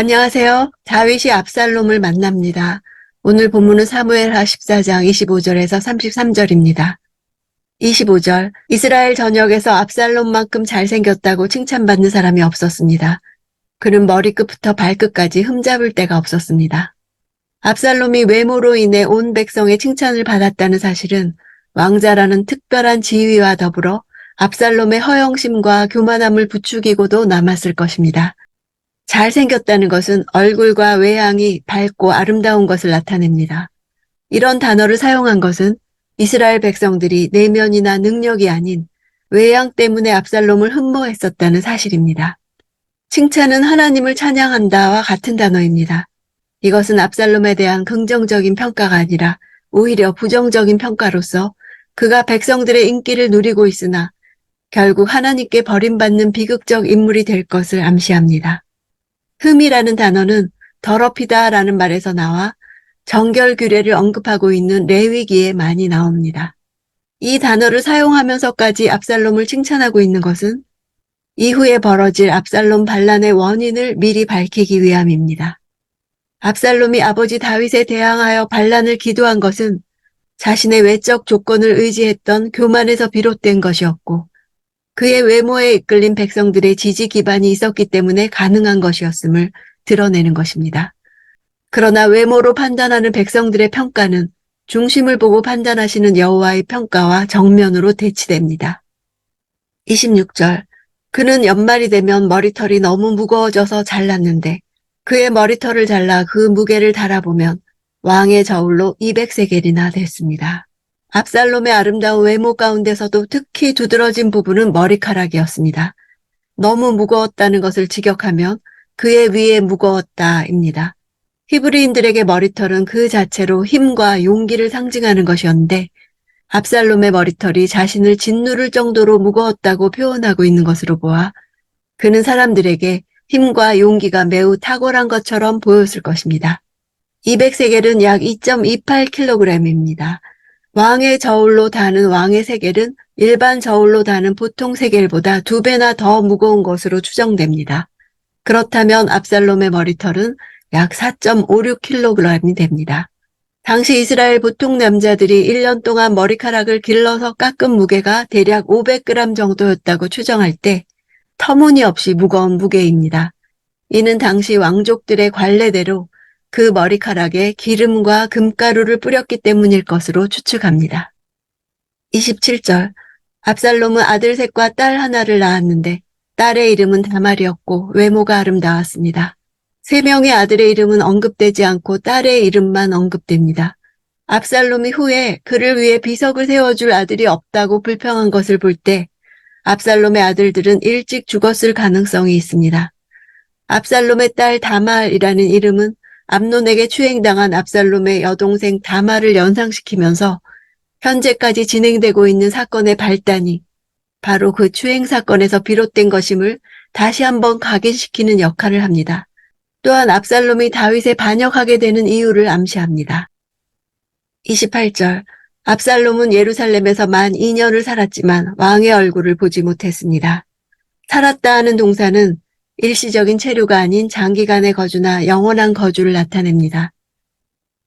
안녕하세요. 다윗이 압살롬을 만납니다. 오늘 본문은 사무엘하 14장 25절에서 33절입니다. 25절, 이스라엘 전역에서 압살롬만큼 잘생겼다고 칭찬받는 사람이 없었습니다. 그는 머리끝부터 발끝까지 흠잡을 데가 없었습니다. 압살롬이 외모로 인해 온 백성의 칭찬을 받았다는 사실은 왕자라는 특별한 지위와 더불어 압살롬의 허영심과 교만함을 부추기고도 남았을 것입니다. 잘생겼다는 것은 얼굴과 외양이 밝고 아름다운 것을 나타냅니다. 이런 단어를 사용한 것은 이스라엘 백성들이 내면이나 능력이 아닌 외양 때문에 압살롬을 흠모했었다는 사실입니다. 칭찬은 하나님을 찬양한다와 같은 단어입니다. 이것은 압살롬에 대한 긍정적인 평가가 아니라 오히려 부정적인 평가로서 그가 백성들의 인기를 누리고 있으나 결국 하나님께 버림받는 비극적 인물이 될 것을 암시합니다. 흠이라는 단어는 더럽히다라는 말에서 나와 정결규례를 언급하고 있는 레위기에 많이 나옵니다. 이 단어를 사용하면서까지 압살롬을 칭찬하고 있는 것은 이후에 벌어질 압살롬 반란의 원인을 미리 밝히기 위함입니다. 압살롬이 아버지 다윗에 대항하여 반란을 기도한 것은 자신의 외적 조건을 의지했던 교만에서 비롯된 것이었고 그의 외모에 이끌린 백성들의 지지 기반이 있었기 때문에 가능한 것이었음을 드러내는 것입니다. 그러나 외모로 판단하는 백성들의 평가는 중심을 보고 판단하시는 여호와의 평가와 정면으로 대치됩니다. 26절, 그는 연말이 되면 머리털이 너무 무거워져서 잘랐는데 그의 머리털을 잘라 그 무게를 달아보면 왕의 저울로 200세겔이나 됐습니다. 압살롬의 아름다운 외모 가운데서도 특히 두드러진 부분은 머리카락이었습니다. 너무 무거웠다는 것을 직역하면 그의 위에 무거웠다입니다. 히브리인들에게 머리털은 그 자체로 힘과 용기를 상징하는 것이었는데 압살롬의 머리털이 자신을 짓누를 정도로 무거웠다고 표현하고 있는 것으로 보아 그는 사람들에게 힘과 용기가 매우 탁월한 것처럼 보였을 것입니다. 200세겔은 약 2.28kg입니다. 왕의 저울로 다는 왕의 세겔은 일반 저울로 다는 보통 세겔보다 2배나 더 무거운 것으로 추정됩니다. 그렇다면 압살롬의 머리털은 약 4.56kg이 됩니다. 당시 이스라엘 보통 남자들이 1년 동안 머리카락을 길러서 깎은 무게가 대략 500g 정도였다고 추정할 때 터무니없이 무거운 무게입니다. 이는 당시 왕족들의 관례대로 그 머리카락에 기름과 금가루를 뿌렸기 때문일 것으로 추측합니다. 27절, 압살롬은 아들 셋과 딸 하나를 낳았는데 딸의 이름은 다말이었고 외모가 아름다웠습니다. 3명의 아들의 이름은 언급되지 않고 딸의 이름만 언급됩니다. 압살롬이 후에 그를 위해 비석을 세워줄 아들이 없다고 불평한 것을 볼 때 압살롬의 아들들은 일찍 죽었을 가능성이 있습니다. 압살롬의 딸 다말이라는 이름은 암논에게 추행당한 압살롬의 여동생 다말을 연상시키면서 현재까지 진행되고 있는 사건의 발단이 바로 그 추행 사건에서 비롯된 것임을 다시 한번 각인시키는 역할을 합니다. 또한 압살롬이 다윗에 반역하게 되는 이유를 암시합니다. 28절, 압살롬은 예루살렘에서 만 2년을 살았지만 왕의 얼굴을 보지 못했습니다. 살았다 하는 동사는 일시적인 체류가 아닌 장기간의 거주나 영원한 거주를 나타냅니다.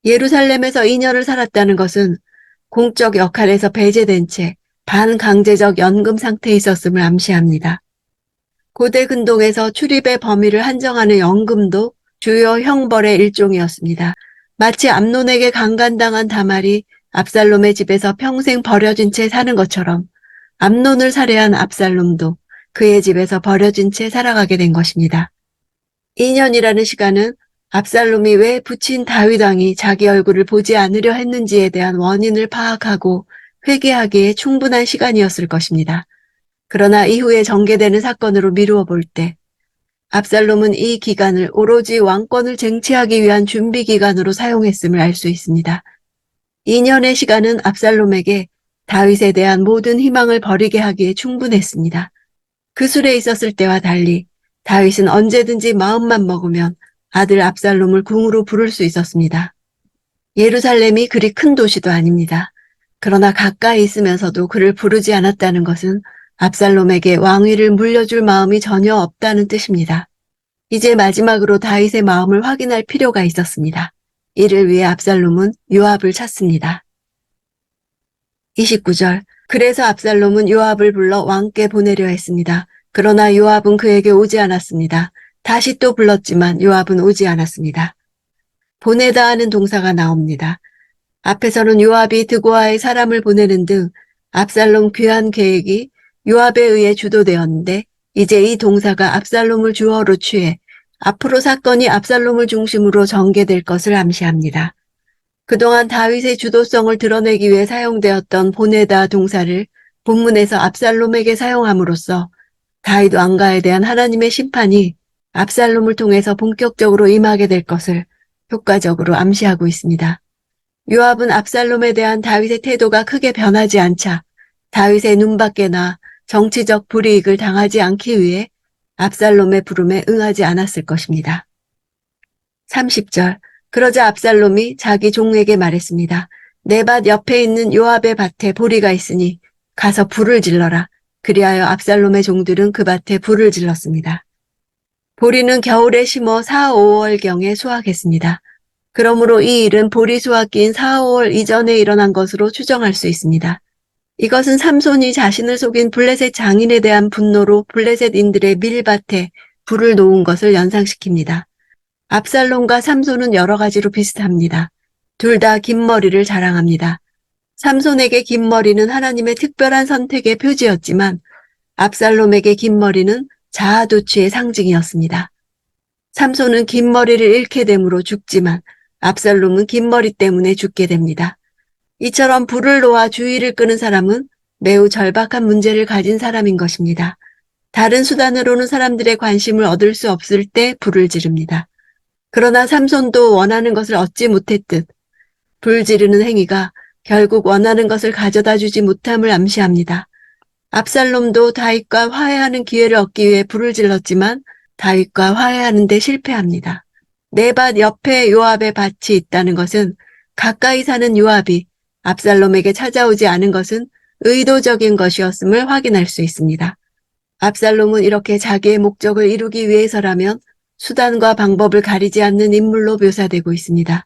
예루살렘에서 2년을 살았다는 것은 공적 역할에서 배제된 채 반강제적 연금 상태에 있었음을 암시합니다. 고대 근동에서 출입의 범위를 한정하는 연금도 주요 형벌의 일종이었습니다. 마치 암논에게 강간당한 다말이 압살롬의 집에서 평생 버려진 채 사는 것처럼 암논을 살해한 압살롬도 그의 집에서 버려진 채 살아가게 된 것입니다. 2년이라는 시간은 압살롬이 왜 부친 다윗 왕이 자기 얼굴을 보지 않으려 했는지에 대한 원인을 파악하고 회개하기에 충분한 시간이었을 것입니다. 그러나 이후에 전개되는 사건으로 미루어 볼 때 압살롬은 이 기간을 오로지 왕권을 쟁취하기 위한 준비 기간으로 사용했음을 알 수 있습니다. 2년의 시간은 압살롬에게 다윗에 대한 모든 희망을 버리게 하기에 충분했습니다. 그 술에 있었을 때와 달리 다윗은 언제든지 마음만 먹으면 아들 압살롬을 궁으로 부를 수 있었습니다. 예루살렘이 그리 큰 도시도 아닙니다. 그러나 가까이 있으면서도 그를 부르지 않았다는 것은 압살롬에게 왕위를 물려줄 마음이 전혀 없다는 뜻입니다. 이제 마지막으로 다윗의 마음을 확인할 필요가 있었습니다. 이를 위해 압살롬은 요압을 찾습니다. 29절. 그래서 압살롬은 요압을 불러 왕께 보내려 했습니다. 그러나 요압은 그에게 오지 않았습니다. 다시 또 불렀지만 요압은 오지 않았습니다. 보내다 하는 동사가 나옵니다. 앞에서는 요압이 드고아에 사람을 보내는 등 압살롬 귀환 계획이 요압에 의해 주도되었는데 이제 이 동사가 압살롬을 주어로 취해 앞으로 사건이 압살롬을 중심으로 전개될 것을 암시합니다. 그동안 다윗의 주도성을 드러내기 위해 사용되었던 보내다 동사를 본문에서 압살롬에게 사용함으로써 다윗 왕가에 대한 하나님의 심판이 압살롬을 통해서 본격적으로 임하게 될 것을 효과적으로 암시하고 있습니다. 요압은 압살롬에 대한 다윗의 태도가 크게 변하지 않자 다윗의 눈밖에나 정치적 불이익을 당하지 않기 위해 압살롬의 부름에 응하지 않았을 것입니다. 30절. 그러자 압살롬이 자기 종에게 말했습니다. 내 밭 옆에 있는 요압의 밭에 보리가 있으니 가서 불을 질러라. 그리하여 압살롬의 종들은 그 밭에 불을 질렀습니다. 보리는 겨울에 심어 4, 5월경에 수확했습니다. 그러므로 이 일은 보리 수확기인 4, 5월 이전에 일어난 것으로 추정할 수 있습니다. 이것은 삼손이 자신을 속인 블레셋 장인에 대한 분노로 블레셋인들의 밀밭에 불을 놓은 것을 연상시킵니다. 압살롬과 삼손은 여러 가지로 비슷합니다. 둘 다 긴 머리를 자랑합니다. 삼손에게 긴 머리는 하나님의 특별한 선택의 표지였지만 압살롬에게 긴 머리는 자아도취의 상징이었습니다. 삼손은 긴 머리를 잃게 됨으로 죽지만 압살롬은 긴 머리 때문에 죽게 됩니다. 이처럼 불을 놓아 주의를 끄는 사람은 매우 절박한 문제를 가진 사람인 것입니다. 다른 수단으로는 사람들의 관심을 얻을 수 없을 때 불을 지릅니다. 그러나 삼손도 원하는 것을 얻지 못했듯 불 지르는 행위가 결국 원하는 것을 가져다 주지 못함을 암시합니다. 압살롬도 다윗과 화해하는 기회를 얻기 위해 불을 질렀지만 다윗과 화해하는 데 실패합니다. 내 밭 옆에 요압의 밭이 있다는 것은 가까이 사는 요압이 압살롬에게 찾아오지 않은 것은 의도적인 것이었음을 확인할 수 있습니다. 압살롬은 이렇게 자기의 목적을 이루기 위해서라면 수단과 방법을 가리지 않는 인물로 묘사되고 있습니다.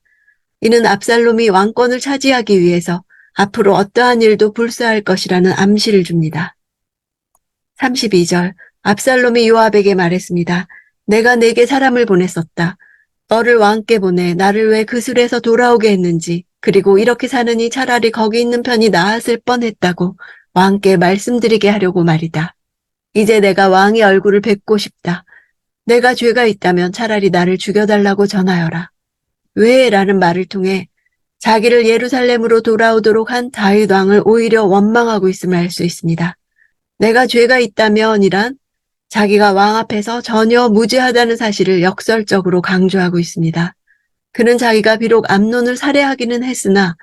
이는 압살롬이 왕권을 차지하기 위해서 앞으로 어떠한 일도 불사할 것이라는 암시를 줍니다. 32절. 압살롬이 요압에게 말했습니다. 내가 내게 사람을 보냈었다. 너를 왕께 보내 나를 왜 그술에서 돌아오게 했는지 그리고 이렇게 사느니 차라리 거기 있는 편이 나았을 뻔했다고 왕께 말씀드리게 하려고 말이다. 이제 내가 왕의 얼굴을 뵙고 싶다. 내가 죄가 있다면 차라리 나를 죽여달라고 전하여라. 왜? 라는 말을 통해 자기를 예루살렘으로 돌아오도록 한 다윗 왕을 오히려 원망하고 있음을 알 수 있습니다. 내가 죄가 있다면 이란 자기가 왕 앞에서 전혀 무죄하다는 사실을 역설적으로 강조하고 있습니다. 그는 자기가 비록 암논을 살해하기는 했으나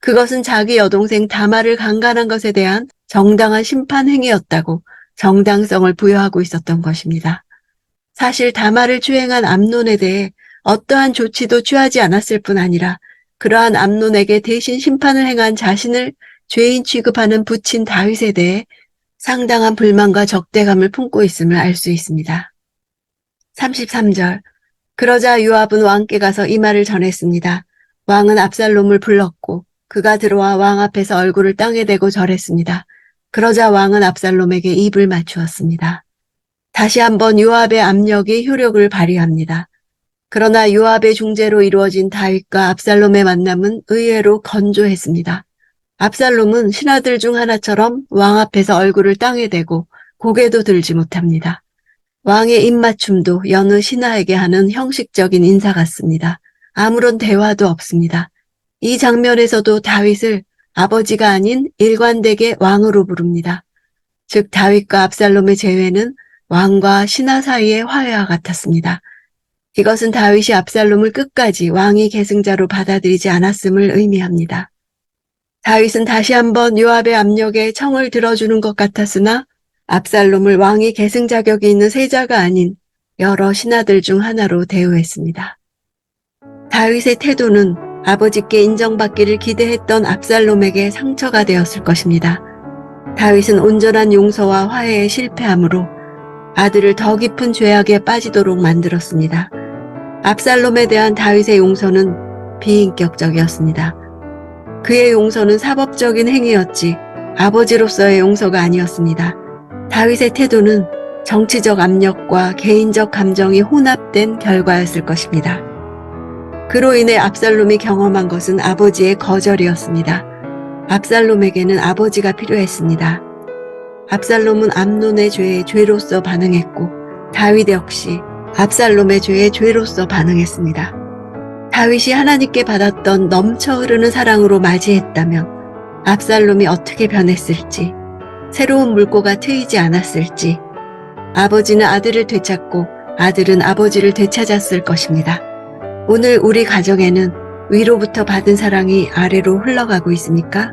그것은 자기 여동생 다말을 강간한 것에 대한 정당한 심판 행위였다고 정당성을 부여하고 있었던 것입니다. 사실 다말을 추행한 암논에 대해 어떠한 조치도 취하지 않았을 뿐 아니라 그러한 암논에게 대신 심판을 행한 자신을 죄인 취급하는 부친 다윗에 대해 상당한 불만과 적대감을 품고 있음을 알 수 있습니다. 33절. 그러자 요압은 왕께 가서 이 말을 전했습니다. 왕은 압살롬을 불렀고 그가 들어와 왕 앞에서 얼굴을 땅에 대고 절했습니다. 그러자 왕은 압살롬에게 입을 맞추었습니다. 다시 한번 요압의 압력이 효력을 발휘합니다. 그러나 요압의 중재로 이루어진 다윗과 압살롬의 만남은 의외로 건조했습니다. 압살롬은 신하들 중 하나처럼 왕 앞에서 얼굴을 땅에 대고 고개도 들지 못합니다. 왕의 입맞춤도 여느 신하에게 하는 형식적인 인사 같습니다. 아무런 대화도 없습니다. 이 장면에서도 다윗을 아버지가 아닌 일관되게 왕으로 부릅니다. 즉 다윗과 압살롬의 재회는 왕과 신하 사이의 화해와 같았습니다. 이것은 다윗이 압살롬을 끝까지 왕위 계승자로 받아들이지 않았음을 의미합니다. 다윗은 다시 한번 요압의 압력에 청을 들어주는 것 같았으나 압살롬을 왕위 계승 자격이 있는 세자가 아닌 여러 신하들 중 하나로 대우했습니다. 다윗의 태도는 아버지께 인정받기를 기대했던 압살롬에게 상처가 되었을 것입니다. 다윗은 온전한 용서와 화해에 실패하므로 아들을 더 깊은 죄악에 빠지도록 만들었습니다. 압살롬에 대한 다윗의 용서는 비인격적이었습니다. 그의 용서는 사법적인 행위였지 아버지로서의 용서가 아니었습니다. 다윗의 태도는 정치적 압력과 개인적 감정이 혼합된 결과였을 것입니다. 그로 인해 압살롬이 경험한 것은 아버지의 거절이었습니다. 압살롬에게는 아버지가 필요했습니다. 압살롬은 암논의 죄에 죄로서 반응했고 다윗 역시 압살롬의 죄에 죄로서 반응했습니다. 다윗이 하나님께 받았던 넘쳐 흐르는 사랑으로 맞이했다면 압살롬이 어떻게 변했을지, 새로운 물꼬가 트이지 않았을지, 아버지는 아들을 되찾고 아들은 아버지를 되찾았을 것입니다. 오늘 우리 가정에는 위로부터 받은 사랑이 아래로 흘러가고 있습니까?